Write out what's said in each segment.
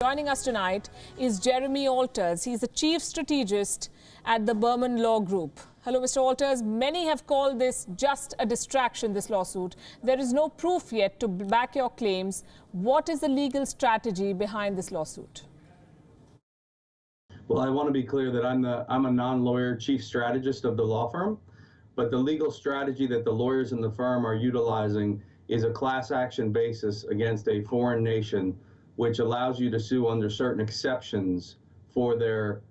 Joining us tonight is Jeremy Alters. He's the chief strategist at the Berman Law Group. Hello, Mr. Alters. Many have called this just a distraction, this lawsuit. There is no proof yet to back your claims. What is the legal strategy behind this lawsuit? Well, I want to be clear that I'm a non-lawyer chief strategist of the law firm, but the legal strategy that the lawyers in the firm are utilizing is a class action basis against a foreign nation, which allows you to sue under certain exceptions for their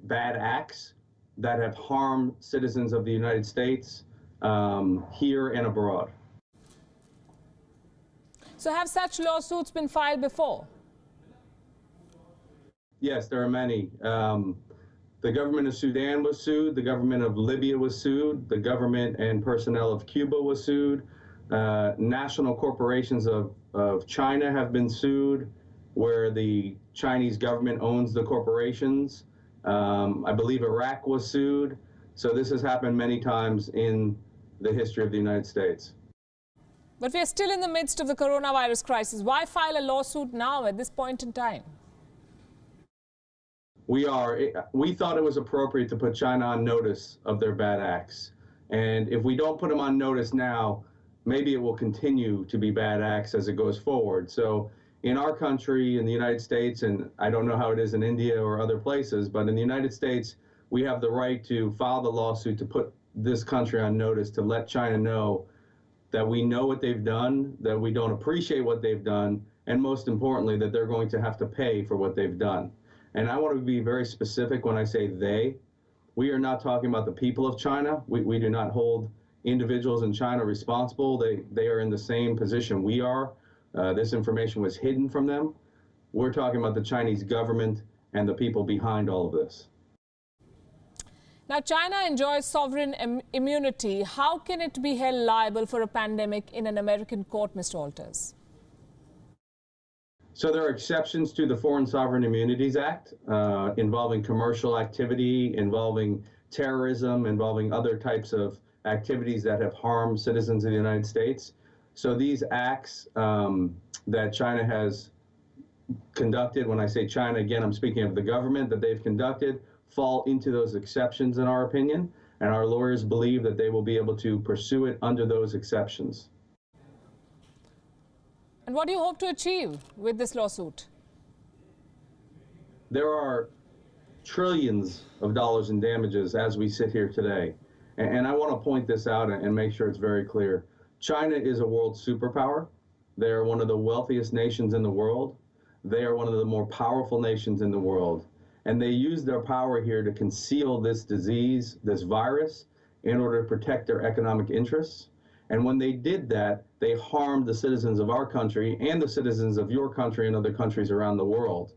bad acts that have harmed citizens of the United States here and abroad. So have such lawsuits been filed before? Yes, there are many. The government of Sudan was sued, the government of Libya was sued, the government and personnel of Cuba was sued, national corporations of China have been sued, where the Chinese government owns the corporations. I believe Iraq was sued. So this has happened many times in the history of the United States. But we are still in the midst of the coronavirus crisis. Why file a lawsuit now at this point in time? We thought it was appropriate to put China on notice of their bad acts. And if we don't put them on notice now, maybe it will continue to be bad acts as it goes forward. So in our country, in the United States, and I don't know how it is in India or other places, but in the United States, we have the right to file the lawsuit to put this country on notice, to let China know that we know what they've done, that we don't appreciate what they've done, and most importantly, that they're going to have to pay for what they've done. And I want to be very specific when I say they. We are not talking about the people of China. We do not hold individuals in China responsible. They are in the same position we are. This information was hidden from them. We're talking about the Chinese government and the people behind all of this. Now, China enjoys sovereign immunity. How can it be held liable for a pandemic in an American court, Mr. Alters? So there are exceptions to the Foreign Sovereign Immunities Act involving commercial activity, involving terrorism, involving other types of activities that have harmed citizens of the United States. So these acts that China has conducted, when I say China, again, I'm speaking of the government, that they've conducted, fall into those exceptions in our opinion, and our lawyers believe that they will be able to pursue it under those exceptions. And what do you hope to achieve with this lawsuit? There are trillions of dollars in damages as we sit here today. And I want to point this out and make sure it's very clear. China is a world superpower. They are one of the wealthiest nations in the world. They are one of the more powerful nations in the world. And they use their power here to conceal this disease, this virus, in order to protect their economic interests. And when they did that, they harmed the citizens of our country and the citizens of your country and other countries around the world.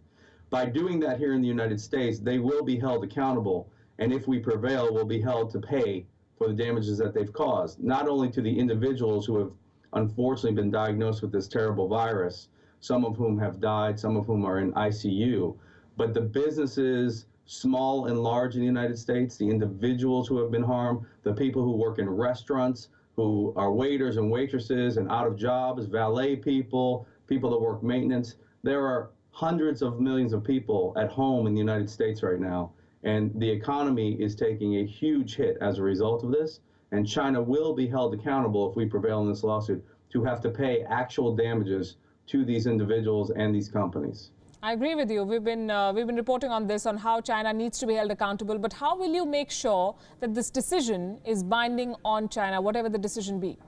By doing that here in the United States, they will be held accountable. And if we prevail, we'll be held to pay for the damages that they've caused, not only to the individuals who have unfortunately been diagnosed with this terrible virus, some of whom have died, some of whom are in ICU, but the businesses, small and large in the United States, the individuals who have been harmed, the people who work in restaurants, who are waiters and waitresses and out of jobs, valet people, people that work maintenance. There are hundreds of millions of people at home in the United States right now. And the economy is taking a huge hit as a result of this. And China will be held accountable if we prevail in this lawsuit to have to pay actual damages to these individuals and these companies. I agree with you. We've been reporting on this, on how China needs to be held accountable. But how will you make sure that this decision is binding on China, whatever the decision be?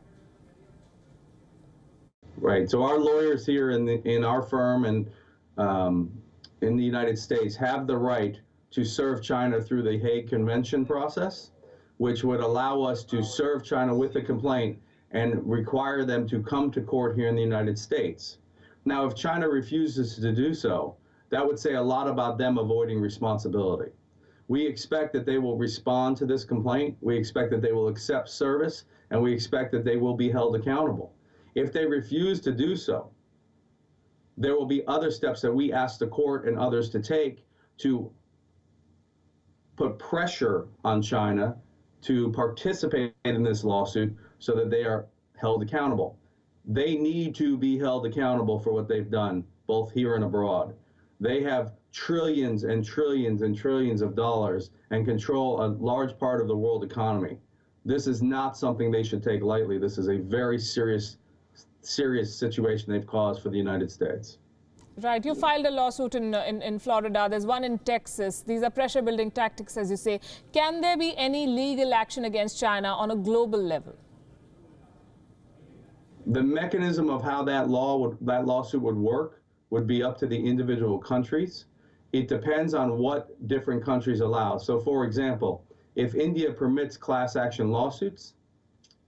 Right. So our lawyers here in our firm and in the United States have the right to serve China through the Hague Convention process, which would allow us to serve China with a complaint and require them to come to court here in the United States. Now, if China refuses to do so, that would say a lot about them avoiding responsibility. We expect that they will respond to this complaint. We expect that they will accept service, and we expect that they will be held accountable. If they refuse to do so, there will be other steps that we ask the court and others to take to put pressure on China to participate in this lawsuit so that they are held accountable. They need to be held accountable for what they've done, both here and abroad. They have trillions and trillions and trillions of dollars and control a large part of the world economy. This is not something they should take lightly. This is a very serious situation they've caused for the United States. Right. You filed a lawsuit in Florida. There's one in Texas. These are pressure-building tactics, as you say. Can there be any legal action against China on a global level? The mechanism of how that lawsuit would work would be up to the individual countries. It depends on what different countries allow. So, for example, if India permits class action lawsuits,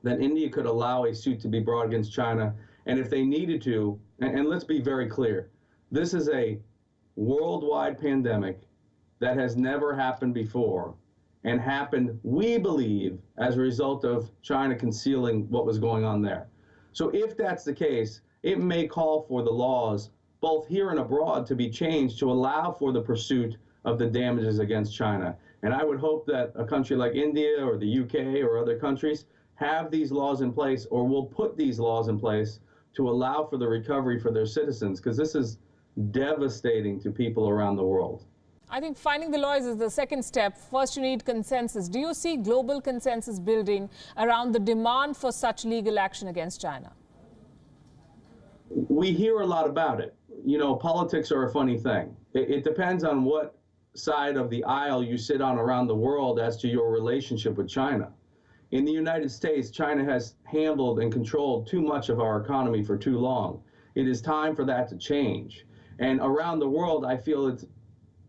then India could allow a suit to be brought against China. And if they needed to, and let's be very clear, this is a worldwide pandemic that has never happened before and happened, we believe, as a result of China concealing what was going on there. So if that's the case, it may call for the laws, both here and abroad, to be changed to allow for the pursuit of the damages against China. And I would hope that a country like India or the UK or other countries have these laws in place, or will put these laws in place to allow for the recovery for their citizens, because this is devastating to people around the world. I think finding the laws is the second step. First, you need consensus. Do you see global consensus building around the demand for such legal action against China? We hear a lot about it. You know, politics are a funny thing. It depends on what side of the aisle you sit on around the world as to your relationship with China. In the United States, China has handled and controlled too much of our economy for too long. It is time for that to change. And around the world, I feel it's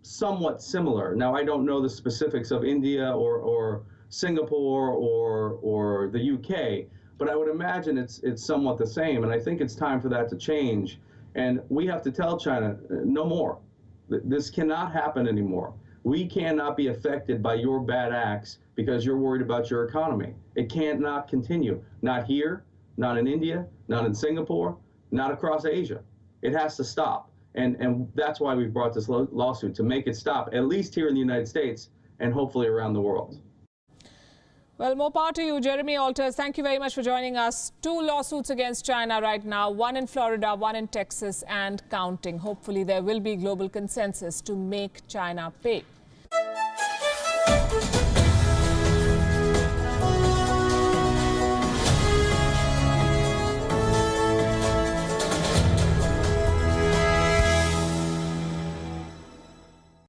somewhat similar. Now, I don't know the specifics of India or Singapore or the UK, but I would imagine it's somewhat the same. And I think it's time for that to change. And we have to tell China, no more. This cannot happen anymore. We cannot be affected by your bad acts because you're worried about your economy. It cannot continue. Not here, not in India, not in Singapore, not across Asia. It has to stop. And that's why we brought this lawsuit, to make it stop, at least here in the United States and hopefully around the world. Well, more power to you, Jeremy Alters. Thank you very much for joining us. 2 lawsuits against China right now, one in Florida, one in Texas, and counting. Hopefully there will be global consensus to make China pay.